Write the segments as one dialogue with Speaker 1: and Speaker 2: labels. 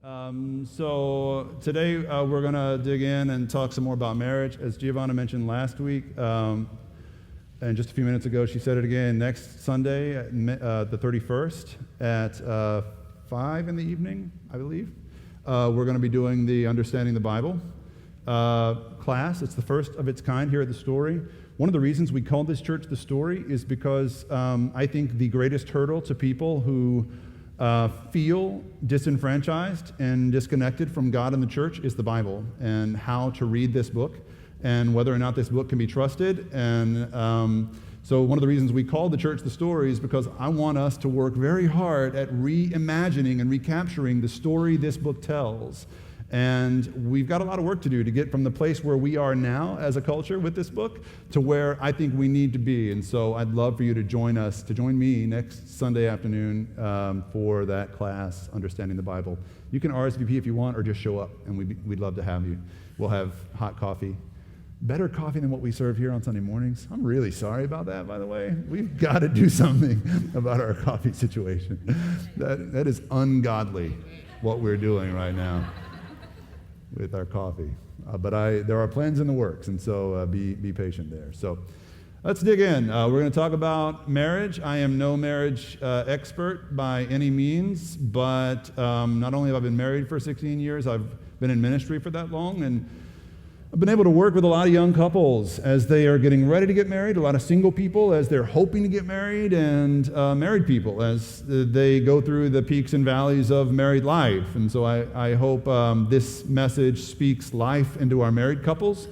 Speaker 1: So today we're going to dig in and talk some more about marriage. As Giovanna mentioned last week, and just a few minutes ago, she said it again. Next Sunday, the 31st, at 5 in the evening, I believe, we're going to be doing the Understanding the Bible class. It's the first of its kind here at The Story. One of the reasons we call this church The Story is because I think the greatest hurdle to people who feel disenfranchised and disconnected from God and the church is the Bible, and how to read this book and whether or not this book can be trusted. And so one of the reasons we call the church The Story is because I want us to work very hard at reimagining and recapturing the story this book tells. And we've got a lot of work to do to get from the place where we are now as a culture with this book to where I think we need to be. And so I'd love for you to join me next Sunday afternoon for that class, Understanding the Bible. You can RSVP if you want, or just show up, and we'd love to have you. We'll have hot coffee. Better coffee than what we serve here on Sunday mornings. I'm really sorry about that, by the way. We've got to do something about our coffee situation. That is ungodly, what we're doing right now with our coffee. But there are plans in the works, and so be patient there. So let's dig in. We're going to talk about marriage. I am no marriage expert by any means, but not only have I been married for 16 years, I've been in ministry for that long, and I've been able to work with a lot of young couples as they are getting ready to get married, a lot of single people as they're hoping to get married, and married people as they go through the peaks and valleys of married life. And so I hope this message speaks life into our married couples.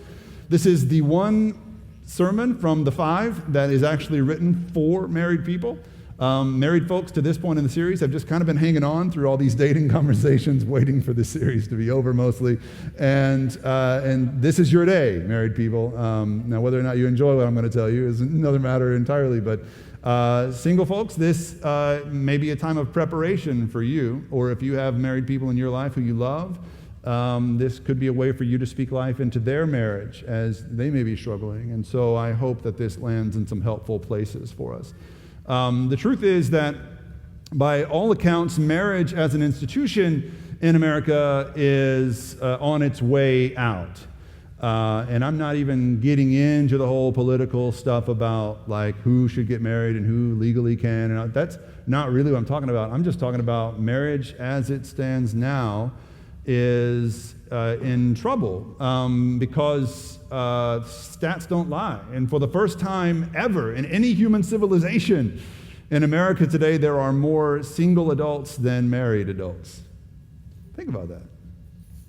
Speaker 1: This is the one sermon from the 5 that is actually written for married people. Married folks to this point in the series have just kind of been hanging on through all these dating conversations, waiting for the series to be over mostly. And this is your day, married people. Now, whether or not you enjoy what I'm going to tell you is another matter entirely. But single folks, this may be a time of preparation for you, or if you have married people in your life who you love, this could be a way for you to speak life into their marriage as they may be struggling. And so I hope that this lands in some helpful places for us. The truth is that, by all accounts, marriage as an institution in America is on its way out. And I'm not even getting into the whole political stuff about like who should get married and who legally can. And that's not really what I'm talking about. I'm just talking about marriage as it stands now is in trouble because stats don't lie. And for the first time ever in any human civilization in America today, there are more single adults than married adults. Think about that.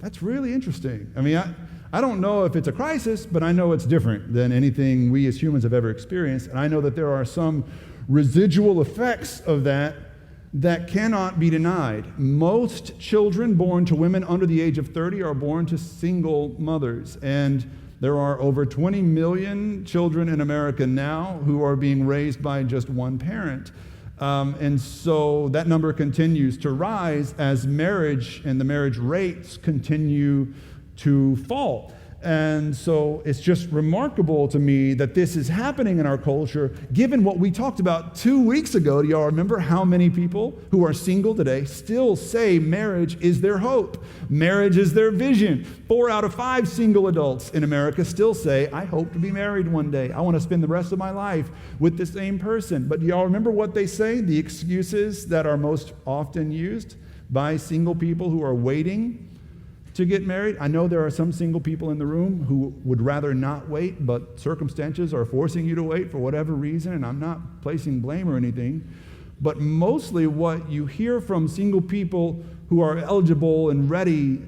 Speaker 1: That's really interesting. I mean, I don't know if it's a crisis, but I know it's different than anything we as humans have ever experienced. And I know that there are some residual effects of that cannot be denied. Most children born to women under the age of 30 are born to single mothers. And there are over 20 million children in America now who are being raised by just one parent. And so that number continues to rise as marriage and the marriage rates continue to fall. And so it's just remarkable to me that this is happening in our culture, given what we talked about 2 weeks ago. Do y'all remember how many people who are single today still say marriage is their hope? Marriage is their vision. 4 out of 5 single adults in America still say, I hope to be married one day. I want to spend the rest of my life with the same person. But do y'all remember what they say? The excuses that are most often used by single people who are waiting to get married. I know there are some single people in the room who would rather not wait, but circumstances are forcing you to wait for whatever reason, and I'm not placing blame or anything. But mostly what you hear from single people who are eligible and ready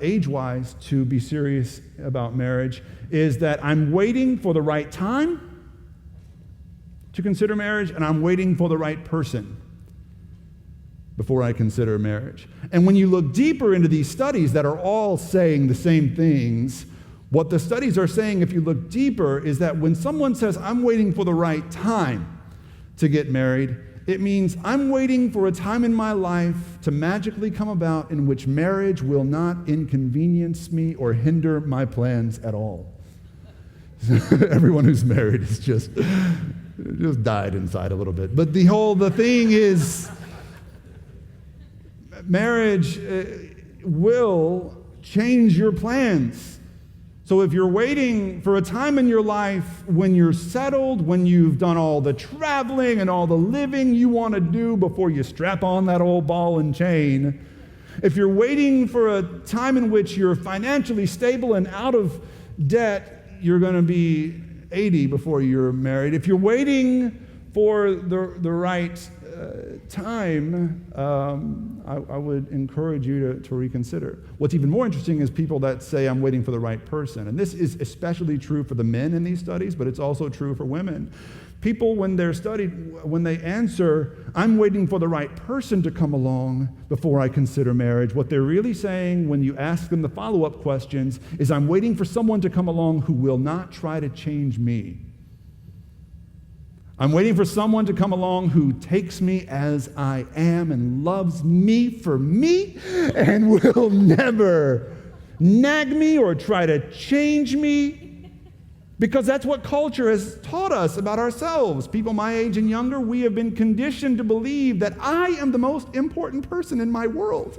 Speaker 1: age-wise to be serious about marriage is that I'm waiting for the right time to consider marriage, and I'm waiting for the right person before I consider marriage. And when you look deeper into these studies that are all saying the same things, what the studies are saying, if you look deeper, is that when someone says, I'm waiting for the right time to get married, it means I'm waiting for a time in my life to magically come about in which marriage will not inconvenience me or hinder my plans at all. Everyone who's married is just died inside a little bit. But the thing is, marriage will change your plans. So if you're waiting for a time in your life when you're settled, when you've done all the traveling and all the living you want to do before you strap on that old ball and chain, if you're waiting for a time in which you're financially stable and out of debt, you're going to be 80 before you're married. If you're waiting for the right time, I would encourage you to reconsider. What's even more interesting is people that say, I'm waiting for the right person. And this is especially true for the men in these studies, but it's also true for women. People, when they're studied, when they answer, I'm waiting for the right person to come along before I consider marriage, what they're really saying when you ask them the follow-up questions is, I'm waiting for someone to come along who will not try to change me. I'm waiting for someone to come along who takes me as I am and loves me for me and will never nag me or try to change me. Because that's what culture has taught us about ourselves. People my age and younger, we have been conditioned to believe that I am the most important person in my world.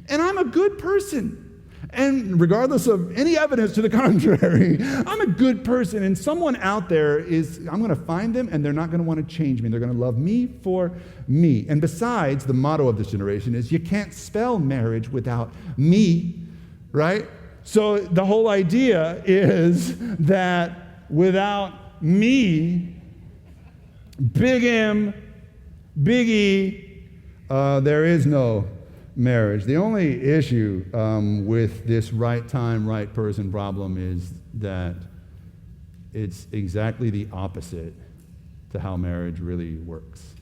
Speaker 1: And I'm a good person. And regardless of any evidence to the contrary, I'm a good person. And someone out there I'm going to find them, and they're not going to want to change me. They're going to love me for me. And besides, the motto of this generation is, you can't spell marriage without me, right? So the whole idea is that without me, big M, big E, there is no marriage. The only issue with this right time, right person problem is that it's exactly the opposite to how marriage really works.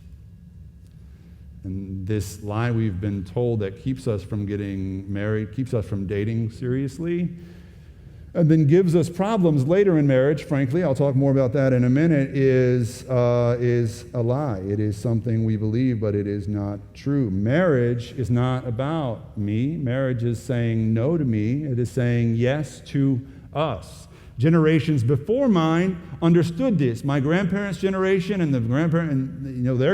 Speaker 1: And this lie we've been told that keeps us from getting married, keeps us from dating seriously, and then gives us problems later in marriage, frankly, I'll talk more about that in a minute, is a lie. It is something we believe, but it is not true. Marriage is not about me. Marriage is saying no to me. It is saying yes to us. Generations before mine understood this. My grandparents' generation and their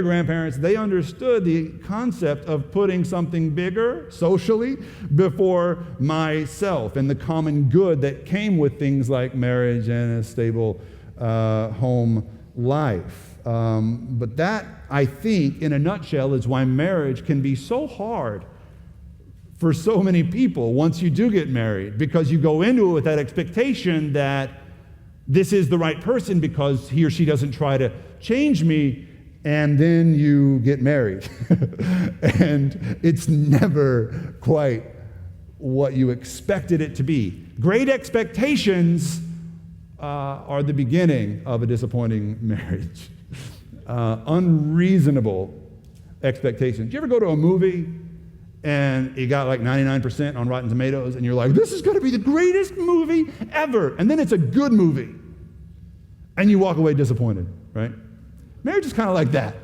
Speaker 1: grandparents, they understood the concept of putting something bigger socially before myself and the common good that came with things like marriage and a stable home life. But that, I think, in a nutshell, is why marriage can be so hard for so many people once you do get married, because you go into it with that expectation that this is the right person because he or she doesn't try to change me, and then you get married. And it's never quite what you expected it to be. Great expectations are the beginning of a disappointing marriage. Unreasonable expectations. Do you ever go to a movie and you got like 99% on Rotten Tomatoes, and you're like, this is going to be the greatest movie ever, and then it's a good movie, and you walk away disappointed, right? Marriage is kind of like that.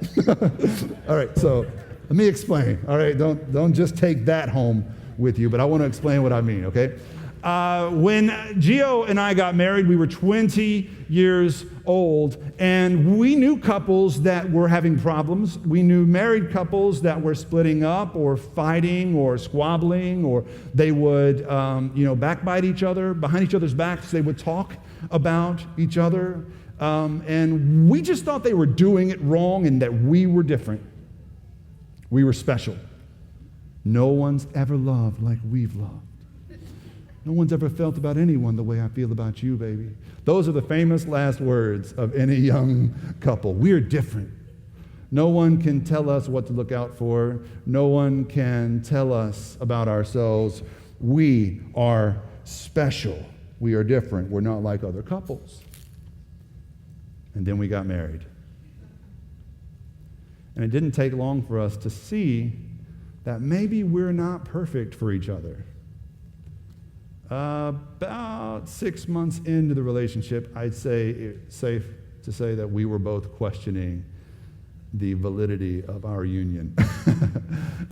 Speaker 1: All right, so let me explain. All right, don't just take that home with you, but I want to explain what I mean, okay? When Gio and I got married, we were 20 years old, and we knew couples that were having problems. We knew married couples that were splitting up or fighting or squabbling, or they would backbite each other. Behind each other's backs, they would talk about each other. And we just thought they were doing it wrong and that we were different. We were special. No one's ever loved like we've loved. No one's ever felt about anyone the way I feel about you, baby. Those are the famous last words of any young couple. We're different. No one can tell us what to look out for. No one can tell us about ourselves. We are special. We are different. We're not like other couples. And then we got married. And it didn't take long for us to see that maybe we're not perfect for each other. About 6 months into the relationship, I'd say it's safe to say that we were both questioning the validity of our union.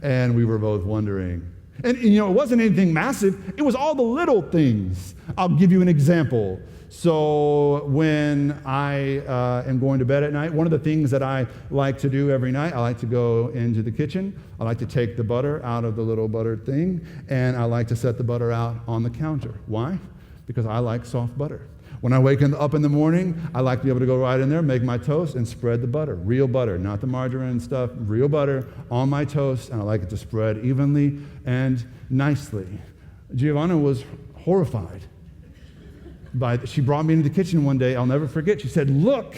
Speaker 1: And we were both wondering. And it wasn't anything massive. It was all the little things. I'll give you an example. So when I am going to bed at night, one of the things that I like to do every night, I like to go into the kitchen. I like to take the butter out of the little butter thing, and I like to set the butter out on the counter. Why? Because I like soft butter. When I wake up in the morning, I like to be able to go right in there, make my toast, and spread the butter. Real butter, not the margarine stuff, real butter on my toast, and I like it to spread evenly and nicely. Giovanna was horrified. She brought me into the kitchen one day, I'll never forget. She said, look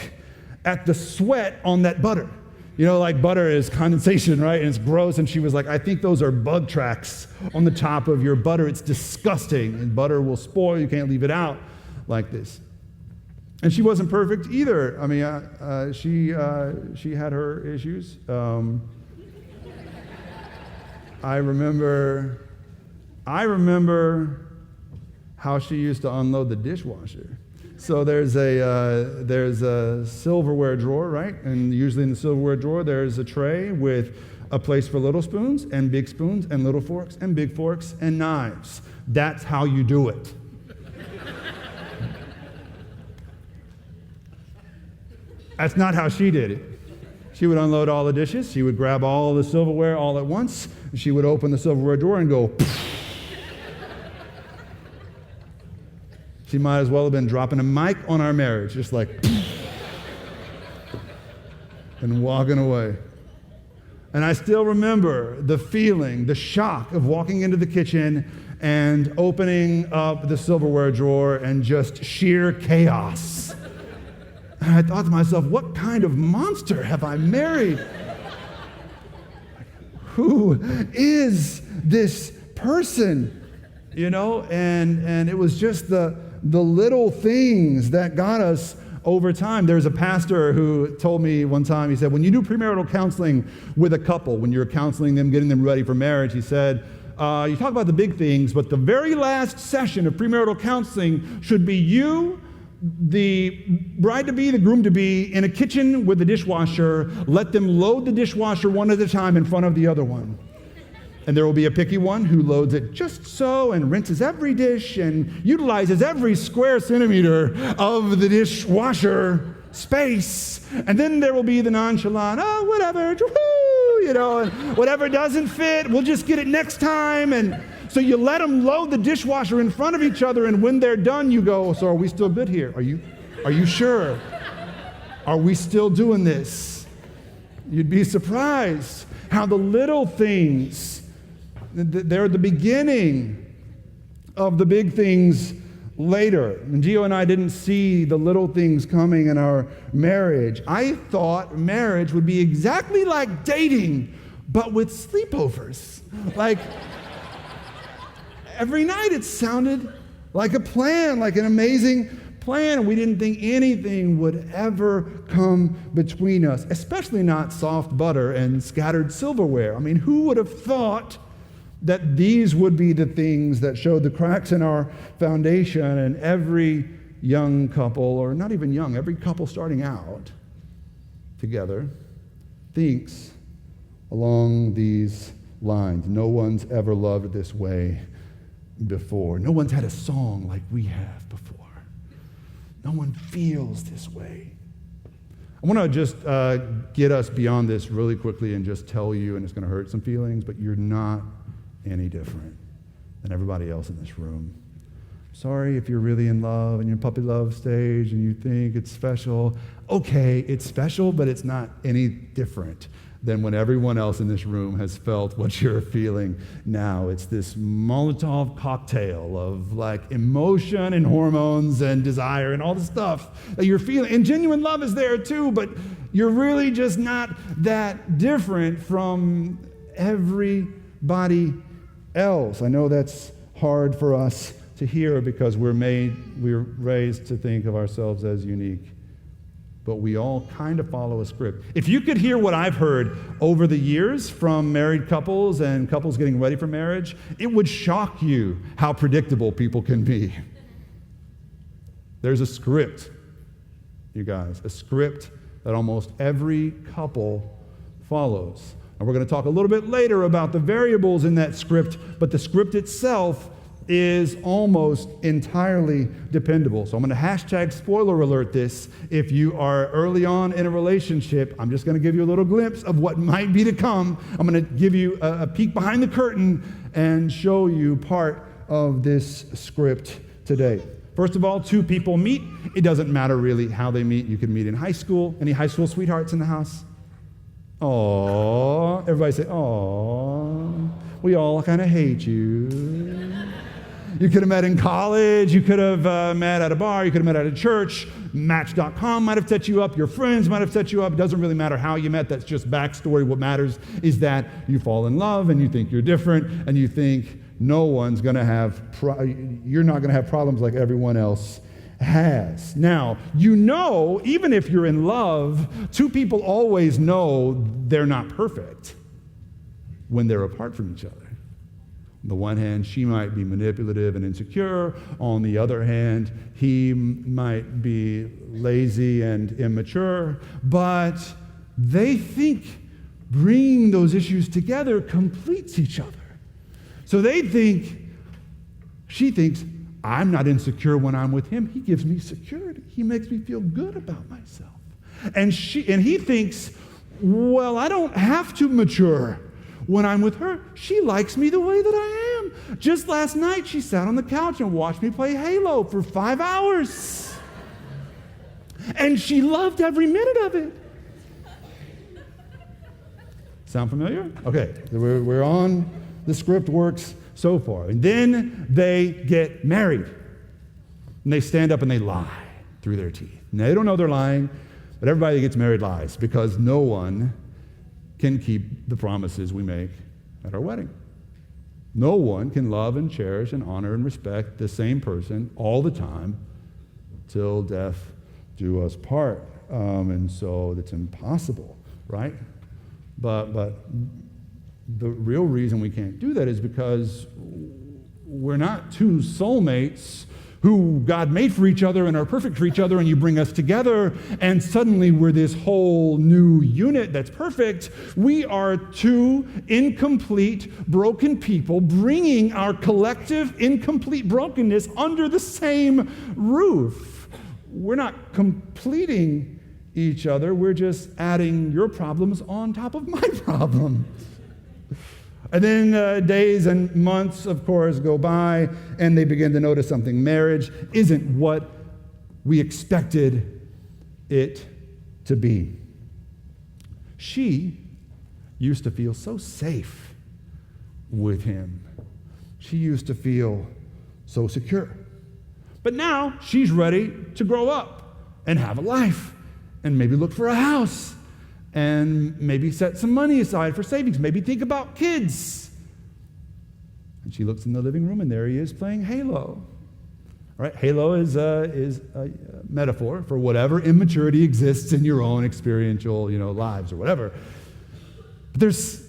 Speaker 1: at the sweat on that butter. You know, like butter is condensation, right? And it's gross. And she was like, I think those are bug tracks on the top of your butter. It's disgusting. And butter will spoil. You can't leave it out like this. And she wasn't perfect either. I mean, she had her issues. I remember how she used to unload the dishwasher. So there's a silverware drawer, right? And usually in the silverware drawer, there's a tray with a place for little spoons and big spoons and little forks and big forks and knives. That's how you do it. That's not how she did it. She would unload all the dishes. She would grab all the silverware all at once. She would open the silverware drawer and go, she might as well have been dropping a mic on our marriage, just like, and walking away. And I still remember the feeling, the shock of walking into the kitchen and opening up the silverware drawer and just sheer chaos. And I thought to myself, what kind of monster have I married? Who is this person? You know, and it was just the little things that got us over time. There's a pastor who told me one time, he said, when you do premarital counseling with a couple, when you're counseling them, getting them ready for marriage, he said, you talk about the big things, but the very last session of premarital counseling should be you, the bride-to-be, the groom-to-be, in a kitchen with a dishwasher. Let them load the dishwasher one at a time in front of the other one. And there will be a picky one who loads it just so and rinses every dish and utilizes every square centimeter of the dishwasher space. And then there will be the nonchalant, oh, whatever, you know, and whatever doesn't fit, we'll just get it next time. And so you let them load the dishwasher in front of each other, and when they're done, you go, so are we still good here? Are you sure? Are we still doing this? You'd be surprised how the little things, they're the beginning of the big things later. And Gio and I didn't see the little things coming in our marriage. I thought marriage would be exactly like dating, but with sleepovers. Like, every night it sounded like a plan, like an amazing plan. We didn't think anything would ever come between us, especially not soft butter and scattered silverware. I mean, who would have thought that these would be the things that showed the cracks in our foundation? And every young couple, or not even young, every couple starting out together thinks along these lines. No one's ever loved this way before. No one's had a song like we have before. No one feels this way. I want to just get us beyond this really quickly and just tell you, and it's going to hurt some feelings, but you're not any different than everybody else in this room. Sorry if you're really in love and you're puppy love stage and you think it's special. Okay, it's special, but it's not any different than when everyone else in this room has felt what you're feeling now. It's this Molotov cocktail of like emotion and hormones and desire and all the stuff that you're feeling. And genuine love is there too, but you're really just not that different from everybody else. I know that's hard for us to hear because we're raised to think of ourselves as unique. But we all kind of follow a script. If you could hear what I've heard over the years from married couples and couples getting ready for marriage, it would shock you how predictable people can be. There's a script, you guys, a script that almost every couple follows. And we're going to talk a little bit later about the variables in that script, but the script itself is almost entirely dependable. So I'm going to hashtag spoiler alert this. If you are early on in a relationship, I'm just going to give you a little glimpse of what might be to come. I'm going to give you a peek behind the curtain and show you part of this script today. First of all, two people meet. It doesn't matter really how they meet. You can meet in high school. Any high school sweethearts in the house? Aww. Everybody say, aww. We all kind of hate you. You could have met in college. You could have met at a bar. You could have met at a church. Match.com might have set you up. Your friends might have set you up. It doesn't really matter how you met. That's just backstory. What matters is that you fall in love and you think you're different and you think no one's going to have, you're not going to have problems like everyone else has. Now, you know, even if you're in love, two people always know they're not perfect when they're apart from each other. On the one hand, she might be manipulative and insecure. On the other hand, he might be lazy and immature. But they think bringing those issues together completes each other. So she thinks, I'm not insecure when I'm with him. He gives me security. He makes me feel good about myself. And he thinks, well, I don't have to mature when I'm with her. She likes me the way that I am. Just last night, she sat on the couch and watched me play Halo for 5 hours. And she loved every minute of it. Sound familiar? Okay, we're on. The script works so far. And then they get married. And they stand up and they lie through their teeth. Now, they don't know they're lying, but everybody that gets married lies because no one can keep the promises we make at our wedding. No one can love and cherish and honor and respect the same person all the time till death do us part. And so that's impossible, right? But the real reason we can't do that is because we're not two soulmates who God made for each other and are perfect for each other, and you bring us together, and suddenly we're this whole new unit that's perfect. We are two incomplete, broken people bringing our collective incomplete brokenness under the same roof. We're not completing each other. We're just adding your problems on top of my problems. And then days and months, of course, go by, and they begin to notice something. Marriage isn't what we expected it to be. She used to feel so safe with him. She used to feel so secure. But now she's ready to grow up and have a life and maybe look for a house and maybe set some money aside for savings, maybe think about kids. And she looks in the living room, and there he is playing Halo. All right, Halo is a metaphor for whatever immaturity exists in your own experiential, lives or whatever. But there's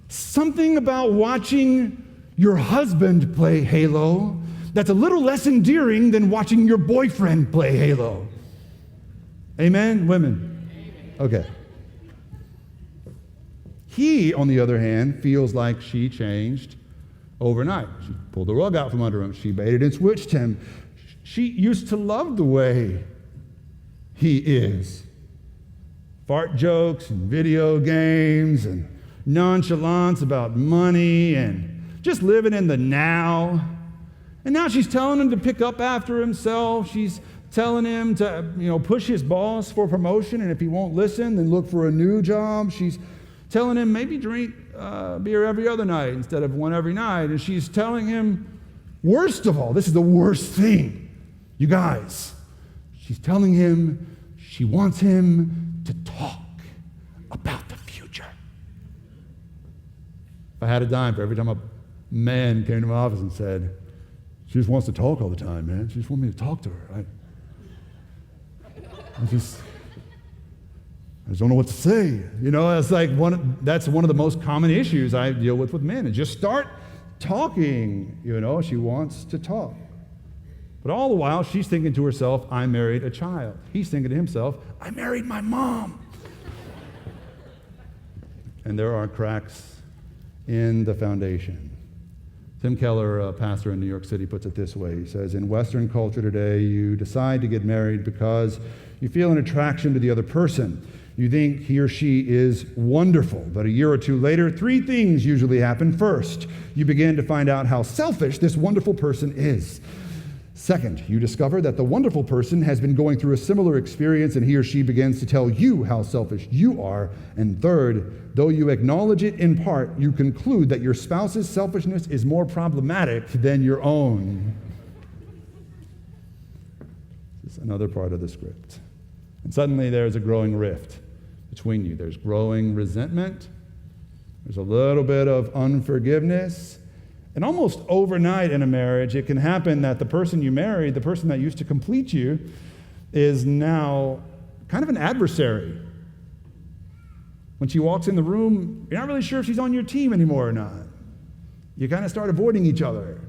Speaker 1: something about watching your husband play Halo that's a little less endearing than watching your boyfriend play Halo. Amen, women? Okay. He, on the other hand, feels like she changed overnight. She pulled the rug out from under him. She baited and switched him. She used to love the way he is. Fart jokes and video games and nonchalance about money and just living in the now. And now she's telling him to pick up after himself. She's telling him to, push his boss for promotion, and if he won't listen, then look for a new job. She's telling him maybe drink beer every other night instead of one every night. And she's telling him, worst of all, this is the worst thing, you guys. She's telling him she wants him to talk about the future. If I had a dime for every time a man came to my office and said, she just wants to talk all the time, man. She just wants me to talk to her. I just don't know what to say. It's like that's one of the most common issues I deal with men. And just start talking. She wants to talk. But all the while, she's thinking to herself, I married a child. He's thinking to himself, I married my mom. And there are cracks in the foundation. Tim Keller, a pastor in New York City, puts it this way. He says, in Western culture today, you decide to get married because you feel an attraction to the other person. You think he or she is wonderful, but a year or two later, three things usually happen. First, you begin to find out how selfish this wonderful person is. Second, you discover that the wonderful person has been going through a similar experience, and he or she begins to tell you how selfish you are. And third, though you acknowledge it in part, you conclude that your spouse's selfishness is more problematic than your own. This is another part of the script. And suddenly there's a growing rift between you. There's growing resentment. There's a little bit of unforgiveness. And almost overnight in a marriage, it can happen that the person you married, the person that used to complete you, is now kind of an adversary. When she walks in the room, you're not really sure if she's on your team anymore or not. You kind of start avoiding each other.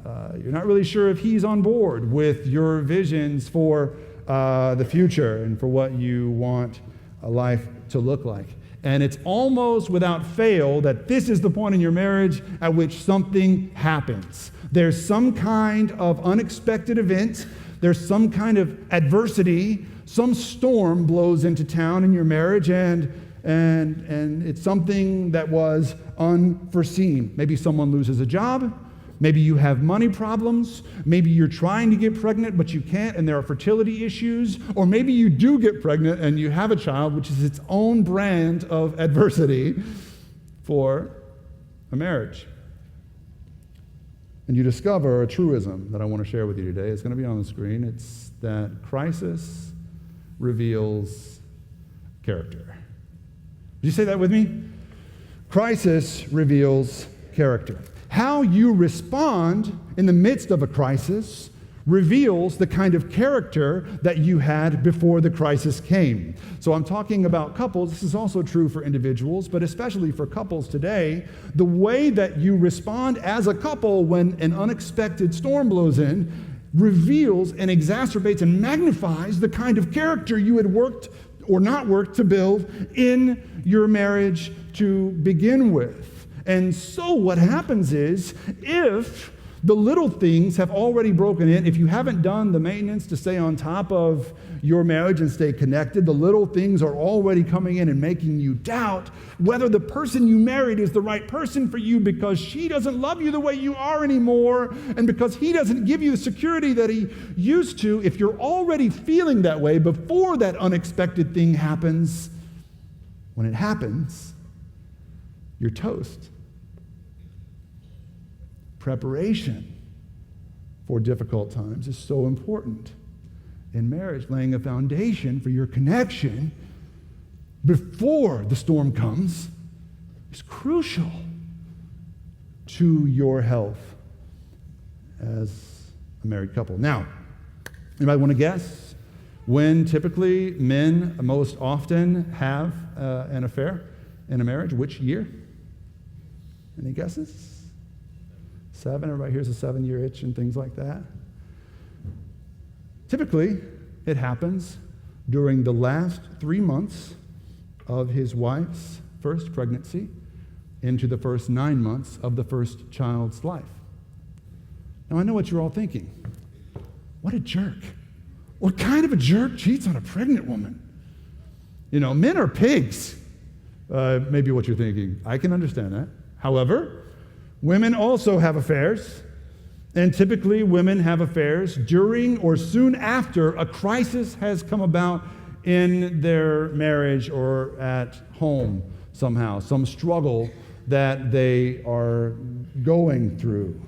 Speaker 1: You're not really sure if he's on board with your visions for the future and for what you want a life to look like. And it's almost without fail that this is the point in your marriage at which something happens. There's some kind of unexpected event. There's some kind of adversity. Some storm blows into town in your marriage, and it's something that was unforeseen. Maybe someone loses a job. Maybe you have money problems. Maybe you're trying to get pregnant, but you can't, and there are fertility issues. Or maybe you do get pregnant and you have a child, which is its own brand of adversity for a marriage. And you discover a truism that I want to share with you today. It's going to be on the screen. It's that crisis reveals character. Did you say that with me? Crisis reveals character. How you respond in the midst of a crisis reveals the kind of character that you had before the crisis came. So I'm talking about couples. This is also true for individuals, but especially for couples today. The way that you respond as a couple when an unexpected storm blows in reveals and exacerbates and magnifies the kind of character you had worked or not worked to build in your marriage to begin with. And so what happens is, if the little things have already broken in, if you haven't done the maintenance to stay on top of your marriage and stay connected, the little things are already coming in and making you doubt whether the person you married is the right person for you, because she doesn't love you the way you are anymore, and because he doesn't give you the security that he used to. If you're already feeling that way before that unexpected thing happens, when it happens, you're toast. Preparation for difficult times is so important in marriage. Laying a foundation for your connection before the storm comes is crucial to your health as a married couple. Now, anybody want to guess when typically men most often have an affair in a marriage? Which year? Any guesses? 7, everybody hears a 7-year itch and things like that. Typically, it happens during the last 3 months of his wife's first pregnancy into the first 9 months of the first child's life. Now, I know what you're all thinking. What a jerk. What kind of a jerk cheats on a pregnant woman? You know, men are pigs. Maybe what you're thinking. I can understand that. However, women also have affairs, and typically women have affairs during or soon after a crisis has come about in their marriage or at home somehow, some struggle that they are going through.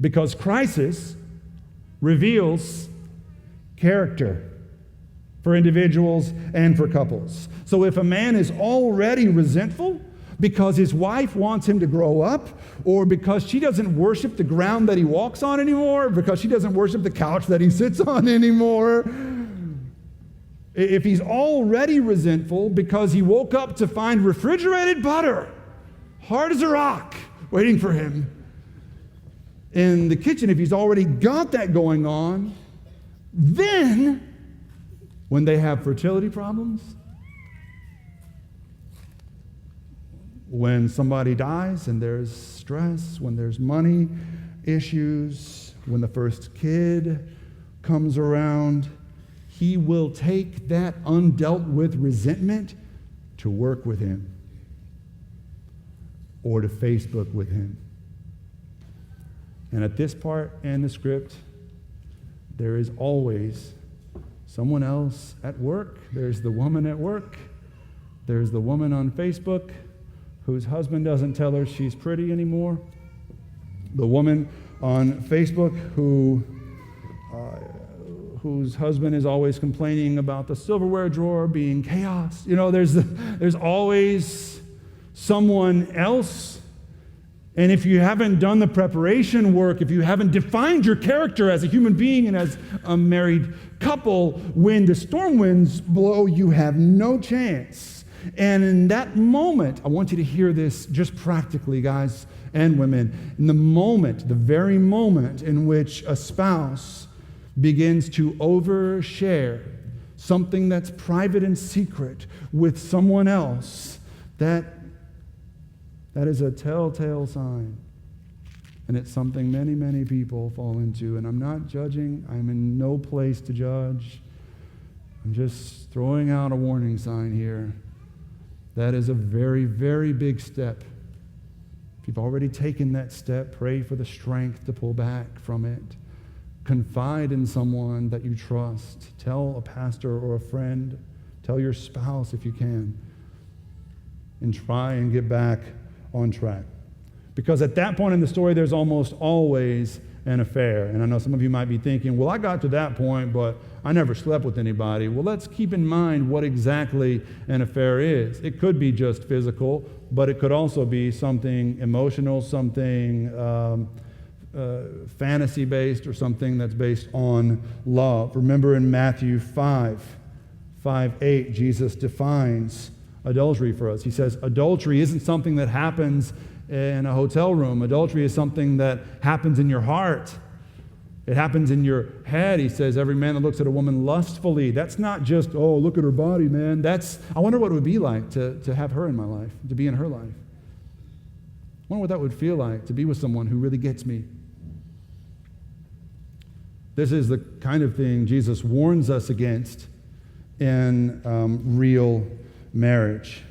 Speaker 1: Because crisis reveals character for individuals and for couples. So if a man is already resentful because his wife wants him to grow up, or because she doesn't worship the ground that he walks on anymore, because she doesn't worship the couch that he sits on anymore, if he's already resentful because he woke up to find refrigerated butter, hard as a rock, waiting for him in the kitchen, if he's already got that going on, then when they have fertility problems, when somebody dies and there's stress, when there's money issues, when the first kid comes around, he will take that undealt with resentment to work with him or to Facebook with him. And at this part in the script, there is always someone else at work. There's the woman at work. There's the woman on Facebook whose husband doesn't tell her she's pretty anymore. The woman on Facebook whose husband is always complaining about the silverware drawer being chaos. You know, there's always someone else. And if you haven't done the preparation work, if you haven't defined your character as a human being and as a married couple, when the storm winds blow, you have no chance. And in that moment, I want you to hear this just practically, guys and women. In the moment, the very moment in which a spouse begins to overshare something that's private and secret with someone else, that is a telltale sign. And it's something many, many people fall into. And I'm not judging. I'm in no place to judge. I'm just throwing out a warning sign here. That is a very, very big step. If you've already taken that step, pray for the strength to pull back from it. Confide in someone that you trust. Tell a pastor or a friend. Tell your spouse if you can. And try and get back on track. Because at that point in the story, there's almost always an affair. And I know some of you might be thinking, well, I got to that point, but I never slept with anybody. Well, let's keep in mind what exactly an affair is. It could be just physical, but it could also be something emotional, something fantasy-based, or something that's based on love. Remember in Matthew 5:8, Jesus defines adultery for us. He says, adultery isn't something that happens in a hotel room. Adultery is something that happens in your heart. It happens in your head. He says, every man that looks at a woman lustfully, that's not just, oh, look at her body, man. I wonder what it would be like to have her in my life, to be in her life. I wonder what that would feel like, to be with someone who really gets me. This is the kind of thing Jesus warns us against in real marriage.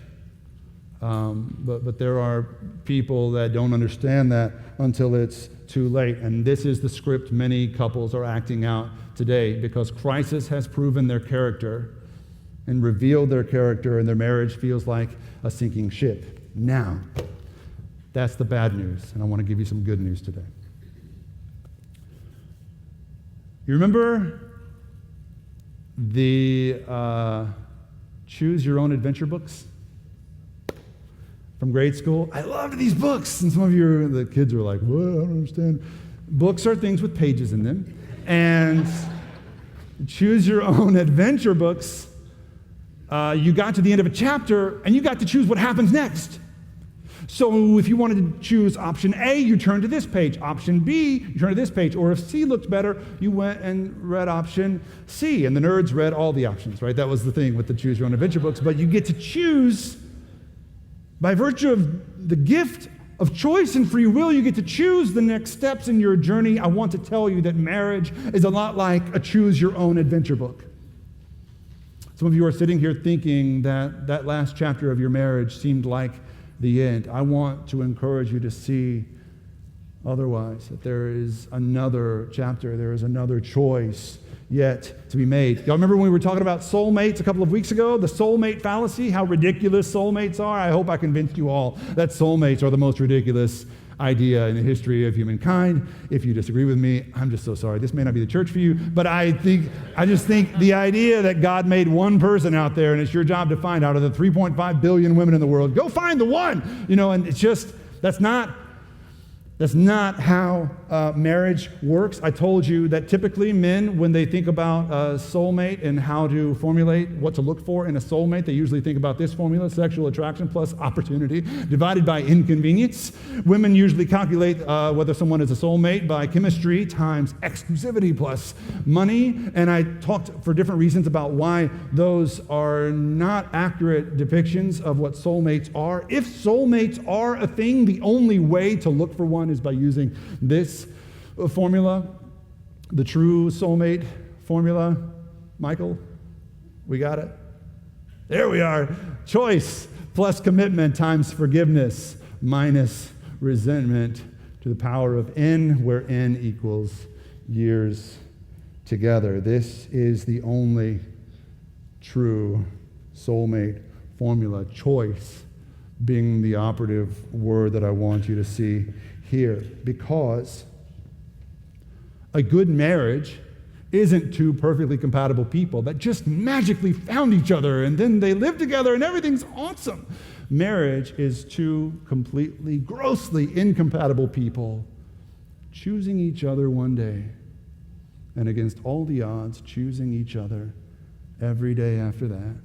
Speaker 1: But there are people that don't understand that until it's too late. And this is the script many couples are acting out today, because crisis has proven their character and revealed their character, and their marriage feels like a sinking ship. Now, that's the bad news, and I want to give you some good news today. You remember the Choose Your Own Adventure books from grade school? I loved these books. And some of you, the kids were like, what? I don't understand. Books are things with pages in them. And Choose Your Own Adventure books, you got to the end of a chapter and you got to choose what happens next. So if you wanted to choose option A, you turned to this page. Option B, you turned to this page. Or if C looked better, you went and read option C. And the nerds read all the options, right? That was the thing with the Choose Your Own Adventure books. But you get to choose, by virtue of the gift of choice and free will, you get to choose the next steps in your journey. I want to tell you that marriage is a lot like a Choose Your Own Adventure book. Some of you are sitting here thinking that that last chapter of your marriage seemed like the end. I want to encourage you to see otherwise, that there is another chapter, there is another choice yet to be made. Y'all remember when we were talking about soulmates a couple of weeks ago? The soulmate fallacy, how ridiculous soulmates are? I hope I convinced you all that soulmates are the most ridiculous idea in the history of humankind. If you disagree with me, I'm just so sorry. This may not be the church for you, but I just think the idea that God made one person out there and it's your job to find out of the 3.5 billion women in the world, go find the one, and it's just, that's not That's not how marriage works. I told you that typically men, when they think about a soulmate and how to formulate what to look for in a soulmate, they usually think about this formula: sexual attraction plus opportunity divided by inconvenience. Women usually calculate whether someone is a soulmate by chemistry times exclusivity plus money. And I talked for different reasons about why those are not accurate depictions of what soulmates are. If soulmates are a thing, the only way to look for one is by using this formula, the true soulmate formula. Michael, we got it? There we are. Choice plus commitment times forgiveness minus resentment to the power of N, where N equals years together. This is the only true soulmate formula. Choice being the operative word that I want you to see here, because a good marriage isn't two perfectly compatible people that just magically found each other and then they live together and everything's awesome. Marriage is two completely, grossly incompatible people choosing each other one day, and against all the odds, choosing each other every day after that.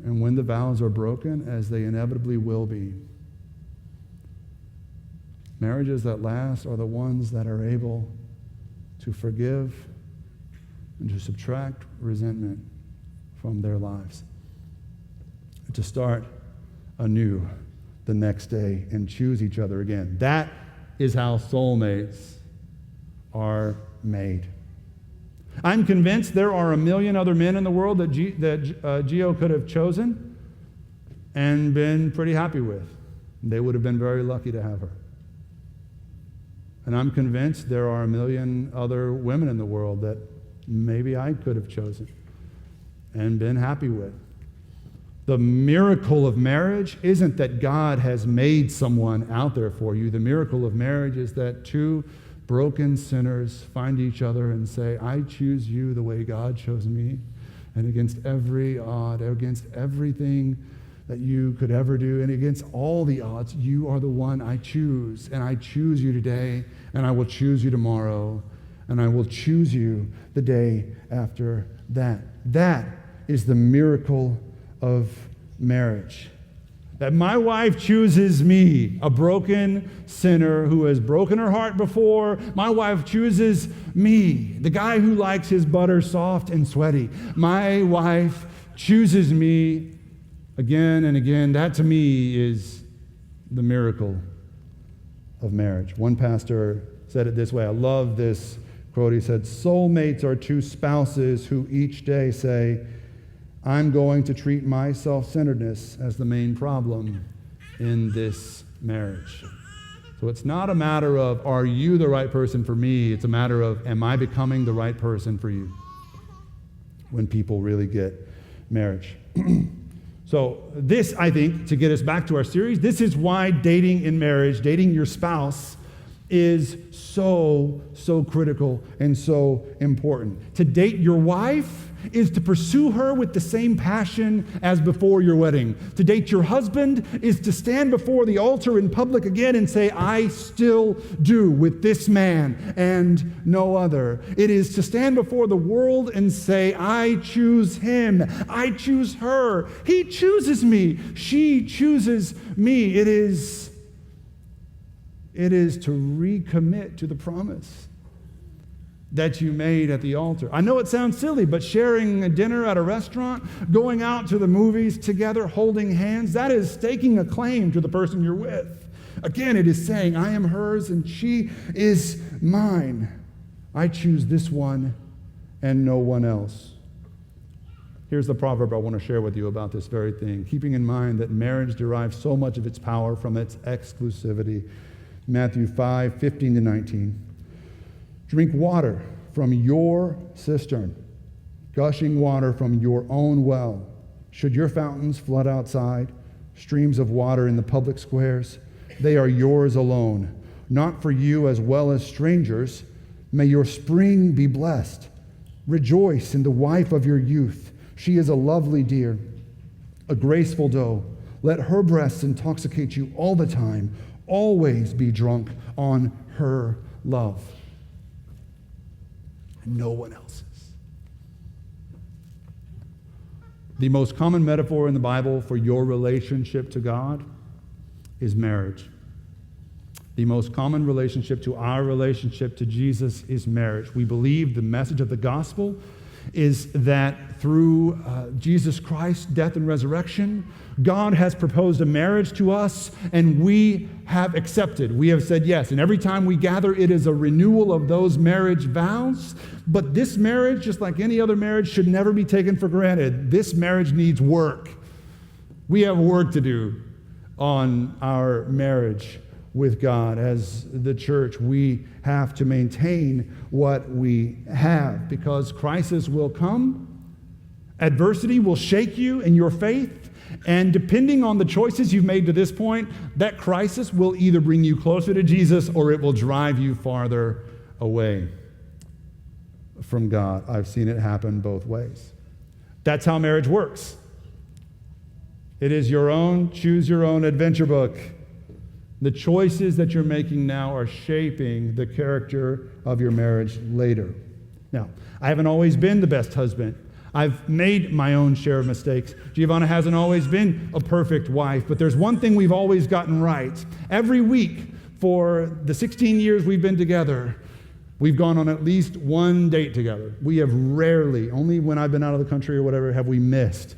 Speaker 1: And when the vows are broken, as they inevitably will be, marriages that last are the ones that are able to forgive and to subtract resentment from their lives, and to start anew the next day and choose each other again. That is how soulmates are made. I'm convinced there are a million other men in the world that Gio could have chosen and been pretty happy with. They would have been very lucky to have her. And I'm convinced there are a million other women in the world that maybe I could have chosen and been happy with. The miracle of marriage isn't that God has made someone out there for you. The miracle of marriage is that two broken sinners find each other and say, I choose you the way God chose me. And against every odd, against everything that you could ever do, and against all the odds, you are the one I choose. And I choose you today, and I will choose you tomorrow, and I will choose you the day after that. That is the miracle of marriage. That my wife chooses me, a broken sinner who has broken her heart before. My wife chooses me, the guy who likes his butter soft and sweaty. My wife chooses me again and again. That to me is the miracle of marriage. One pastor said it this way. I love this quote. He said, soulmates are two spouses who each day say, I'm going to treat my self-centeredness as the main problem in this marriage. So it's not a matter of, are you the right person for me? It's a matter of, am I becoming the right person for you? When people really get marriage. So this, I think, to get us back to our series, this is why dating in marriage, dating your spouse, is so critical and so important. To date your wife is to pursue her with the same passion as before your wedding. To date your husband is to stand before the altar in public again and say, I still do with this man and no other. It is to stand before the world and say, I choose him, I choose her, he chooses me, she chooses me. It is to recommit to the promise that you made at the altar. I know it sounds silly, but sharing a dinner at a restaurant, going out to the movies together, holding hands, that is staking a claim to the person you're with. Again, it is saying, I am hers and she is mine. I choose this one and no one else. Here's the proverb I want to share with you about this very thing, keeping in mind that marriage derives so much of its power from its exclusivity. Matthew 5:15-19. Drink water from your cistern, gushing water from your own well. Should your fountains flood outside, streams of water in the public squares, they are yours alone, not for you as well as strangers. May your spring be blessed. Rejoice in the wife of your youth. She is a lovely deer, a graceful doe. Let her breasts intoxicate you all the time. always be drunk on her love, and no one else's. The most common metaphor in the Bible for your relationship to God is marriage. The most common relationship to our relationship to Jesus is marriage. We believe the message of the gospel is that through Jesus Christ's death and resurrection, God has proposed a marriage to us, and we have accepted. We have said yes. And every time we gather, it is a renewal of those marriage vows. But this marriage, just like any other marriage, should never be taken for granted. This marriage needs work. We have work to do on our marriage with God. As the church, we have to maintain what we have, because crisis will come. Adversity will shake you in your faith, and depending on the choices you've made to this point, that crisis will either bring you closer to Jesus or it will drive you farther away from God. I've seen it happen both ways. That's how marriage works. It is your own choose your own adventure book. The choices that you're making now are shaping the character of your marriage later. Now, I haven't always been the best husband. I've made my own share of mistakes. Giovanna hasn't always been a perfect wife, but there's one thing we've always gotten right. Every week for the 16 years we've been together, we've gone on at least one date together. We have rarely, only when I've been out of the country or whatever, have we missed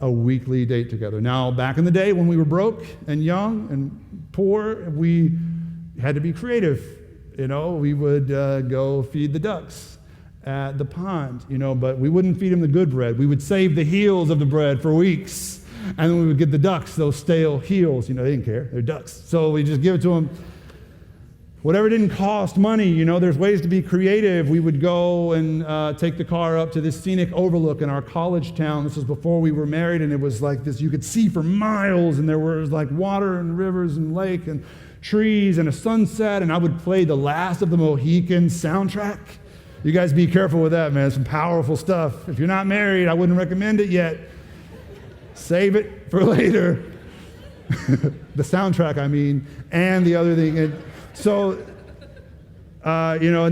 Speaker 1: a weekly date together. Now, back in the day when we were broke and young and poor, we had to be creative. We would go feed the ducks at the pond, but we wouldn't feed them the good bread. We would save the heels of the bread for weeks, and then we would give the ducks those stale heels. They didn't care. They're ducks. So we just give it to them. Whatever didn't cost money, there's ways to be creative. We would go and take the car up to this scenic overlook in our college town. This was before we were married, and it was like this. You could see for miles, and there was like water and rivers and lake and trees and a sunset, and I would play the Last of the Mohicans soundtrack. You guys be careful with that, man. Some powerful stuff. If you're not married, I wouldn't recommend it yet. Save it for later. The soundtrack, and the other thing. And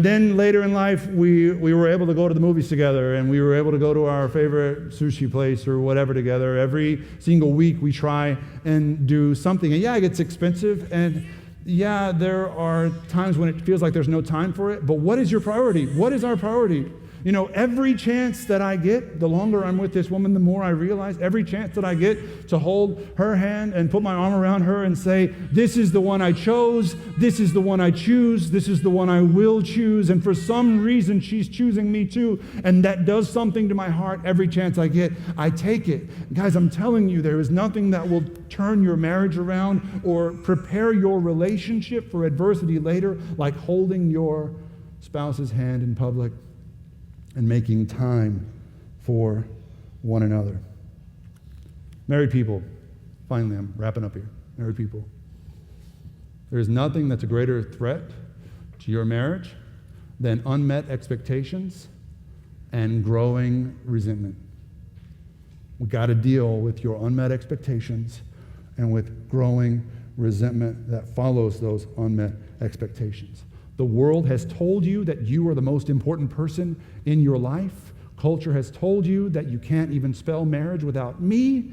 Speaker 1: then later in life, we were able to go to the movies together, and we were able to go to our favorite sushi place or whatever together. Every single week, we try and do something. And yeah, it gets expensive, and yeah, there are times when it feels like there's no time for it. But what is your priority? What is our priority? Every chance that I get, the longer I'm with this woman, the more I realize every chance that I get to hold her hand and put my arm around her and say, this is the one I chose, this is the one I choose, this is the one I will choose, and for some reason she's choosing me too, and that does something to my heart. Every chance I get, I take it. Guys, I'm telling you, there is nothing that will turn your marriage around or prepare your relationship for adversity later like holding your spouse's hand in public and making time for one another. Married people, finally, I'm wrapping up here. Married people. There is nothing that's a greater threat to your marriage than unmet expectations and growing resentment. We got to deal with your unmet expectations and with growing resentment that follows those unmet expectations. The world has told you that you are the most important person in your life. Culture has told you that you can't even spell marriage without me.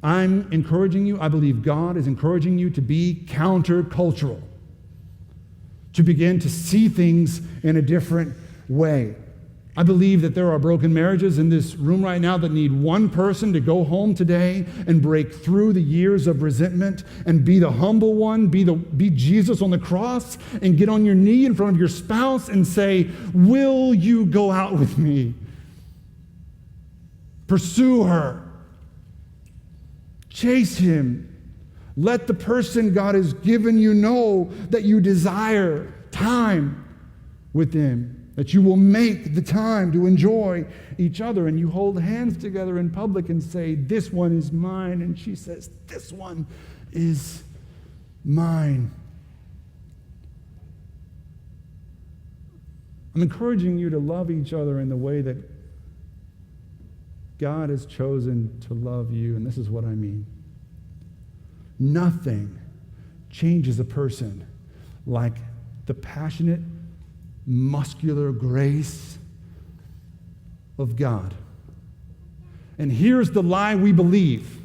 Speaker 1: I'm encouraging you, I believe God is encouraging you to be countercultural, to begin to see things in a different way. I believe that there are broken marriages in this room right now that need one person to go home today and break through the years of resentment and be the humble one, be Jesus on the cross, and get on your knee in front of your spouse and say, will you go out with me? Pursue her. Chase him. Let the person God has given you know that you desire time with him. That you will make the time to enjoy each other, and you hold hands together in public and say, this one is mine, and she says, this one is mine. I'm encouraging you to love each other in the way that God has chosen to love you, and this is what I mean. Nothing changes a person like the passionate, muscular grace of God. And here's the lie we believe.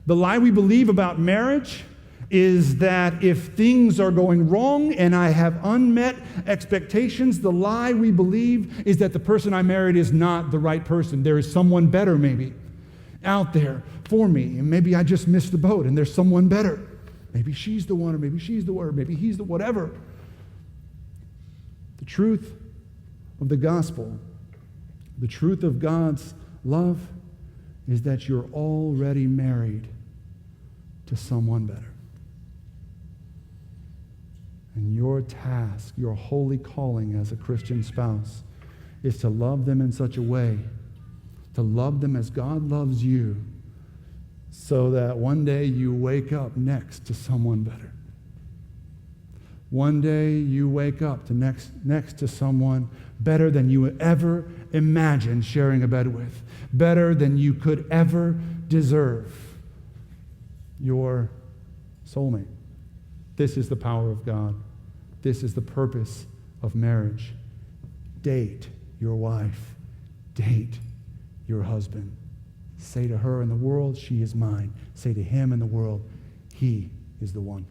Speaker 1: The lie we believe about marriage is that if things are going wrong and I have unmet expectations, the lie we believe is that the person I married is not the right person. There is someone better maybe out there for me, and maybe I just missed the boat and there's someone better. Maybe she's the one, or maybe she's the one, or maybe he's the whatever. The truth of the gospel, the truth of God's love, is that you're already married to someone better. And your task, your holy calling as a Christian spouse, is to love them in such a way, to love them as God loves you, so that one day you wake up next to someone better. One day you wake up to next to someone better than you ever imagined sharing a bed with, better than you could ever deserve. Your soulmate. This is the power of God. This is the purpose of marriage. Date your wife. Date your husband. Say to her in the world, she is mine. Say to him in the world, he is the one.